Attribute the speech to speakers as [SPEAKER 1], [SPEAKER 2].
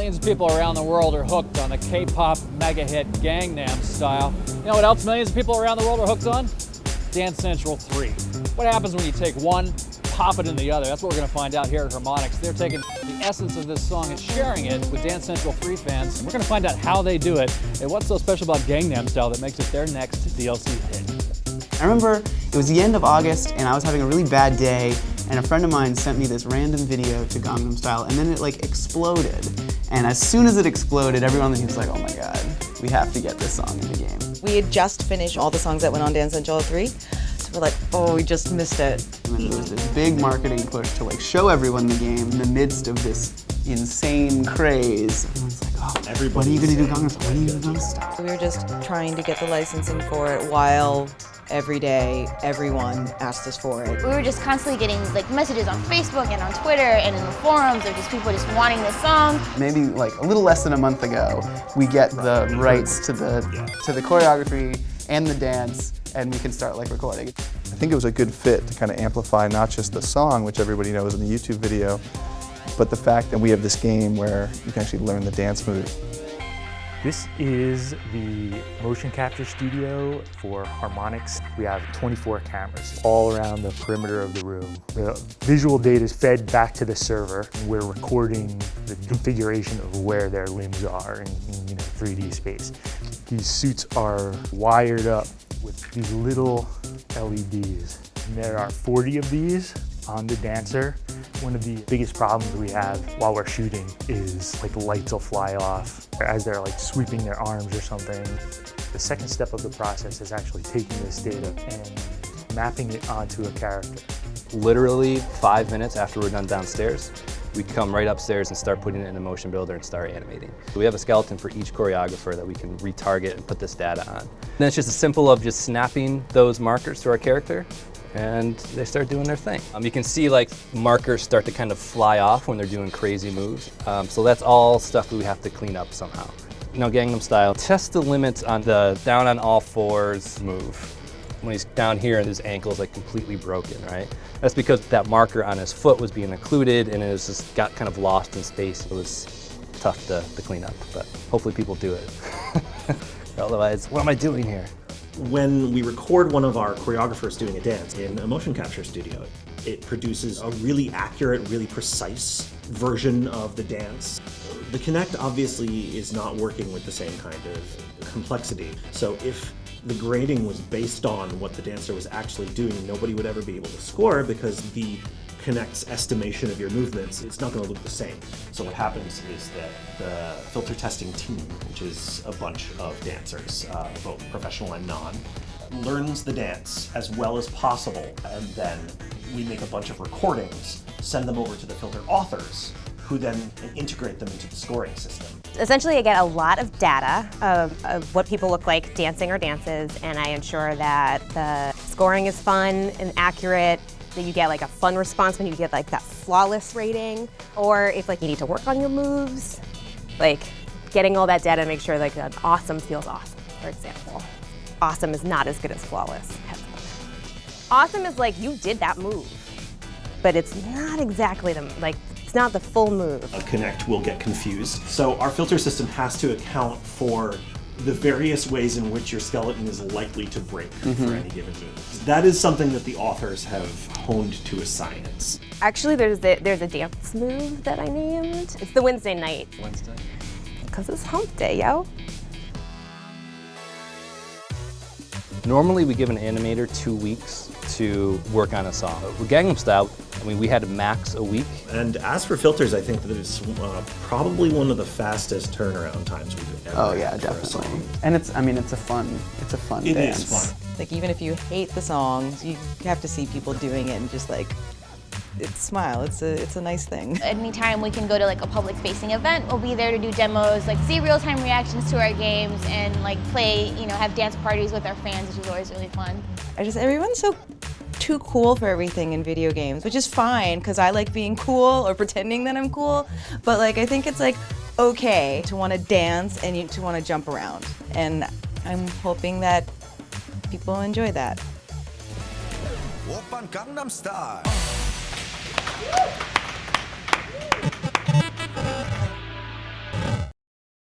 [SPEAKER 1] Millions of people around the world are hooked on the K-pop mega hit Gangnam Style. You know what else millions of people around the world are hooked on? Dance Central 3. What happens when you take one, pop it in the other? That's what we're going to find out here at Harmonix. They're taking the essence of this song and sharing it with Dance Central 3 fans. And we're going to find out how they do it and what's so special about Gangnam Style that makes it their next DLC hit.
[SPEAKER 2] I remember it was the end of August and I was having a really bad day, and a friend of mine sent me this random video to Gangnam Style, and then it like exploded. And as soon as it exploded, everyone on the team was like, oh my god, we have to get this song in the game.
[SPEAKER 3] We had just finished all the songs that went on Dance Central 3, so we're like, oh, we just missed it.
[SPEAKER 2] And then there was this big marketing push to like show everyone the game in the midst of this insane craze. Everyone's like, oh, when are you gonna do Gangnam Style? When are you gonna do Gangnam Style?
[SPEAKER 3] So we were just trying to get the licensing for it while every day everyone asked us for it.
[SPEAKER 4] We were just constantly getting like messages on Facebook and on Twitter and in the forums of just people just wanting this song.
[SPEAKER 2] Maybe like a little less than a month ago, we get the rights to the choreography and the dance, and we can start like recording.
[SPEAKER 5] I think it was a good fit to kind of amplify not just the song, which everybody knows in the YouTube video, but the fact that we have this game where you can actually learn the dance move.
[SPEAKER 6] This is the motion capture studio for Harmonix. We have 24 cameras all around the perimeter of the room. The visual data is fed back to the server. We're recording the configuration of where their limbs are in 3D space. These suits are wired up with these little LEDs. And there are 40 of these on the dancer. One of the biggest problems we have while we're shooting is like lights will fly off as they're like sweeping their arms or something. The second step of the process is actually taking this data and mapping it onto a character.
[SPEAKER 7] Literally 5 minutes after we're done downstairs, we come right upstairs and start putting it in the motion builder and start animating. We have a skeleton for each choreographer that we can retarget and put this data on. And then it's just as simple of just snapping those markers to our character, and they start doing their thing. You can see like markers start to kind of fly off when they're doing crazy moves. So that's all stuff we have to clean up somehow. Gangnam Style tests the limits on the down on all fours move. When he's down here and his ankle's like completely broken, right? That's because that marker on his foot was being occluded and it was just got kind of lost in space. It was tough to clean up, but hopefully people do it. Otherwise, what am I doing here?
[SPEAKER 8] When we record one of our choreographers doing a dance in a motion capture studio, it produces a really accurate, really precise version of the dance. The Kinect obviously is not working with the same kind of complexity, so if the grading was based on what the dancer was actually doing, nobody would ever be able to score because the Kinect's estimation of your movements, it's not going to look the same. So what happens is that the filter testing team, which is a bunch of dancers, both professional and non, learns the dance as well as possible, and then we make a bunch of recordings, send them over to the filter authors, who then integrate them into the scoring system.
[SPEAKER 9] Essentially, I get a lot of data of what people look like dancing or dances, and I ensure that the scoring is fun and accurate, that you get like a fun response when you get like that flawless rating, or if like you need to work on your moves, like getting all that data to make sure like an awesome feels awesome, for example. Awesome is not as good as flawless. Awesome is like you did that move, but it's not exactly it's not the full move.
[SPEAKER 8] A Kinect will get confused. So our filter system has to account for the various ways in which your skeleton is likely to break for any given move. That is something that the authors have honed to a science.
[SPEAKER 9] Actually, there's a dance move that I named. It's the Wednesday night.
[SPEAKER 7] Wednesday?
[SPEAKER 9] Because it's hump day, yo.
[SPEAKER 7] Normally we give an animator 2 weeks to work on a song. With Gangnam Style, we had to max a week.
[SPEAKER 8] And as for filters, I think that it's probably one of the fastest turnaround times we've ever had for a song.
[SPEAKER 2] And it's a fun dance.
[SPEAKER 8] It is fun.
[SPEAKER 3] Like even if you hate the songs, you have to see people doing it and just like, smile. It's a nice thing.
[SPEAKER 4] Anytime we can go to like a public facing event, we'll be there to do demos, like see real-time reactions to our games and like play, have dance parties with our fans, which is always really fun.
[SPEAKER 3] Everyone's so too cool for everything in video games, which is fine because I like being cool or pretending that I'm cool, but like I think it's like okay to want to dance and to want to jump around, and I'm hoping that people enjoy that.
[SPEAKER 10] Gangnam Style.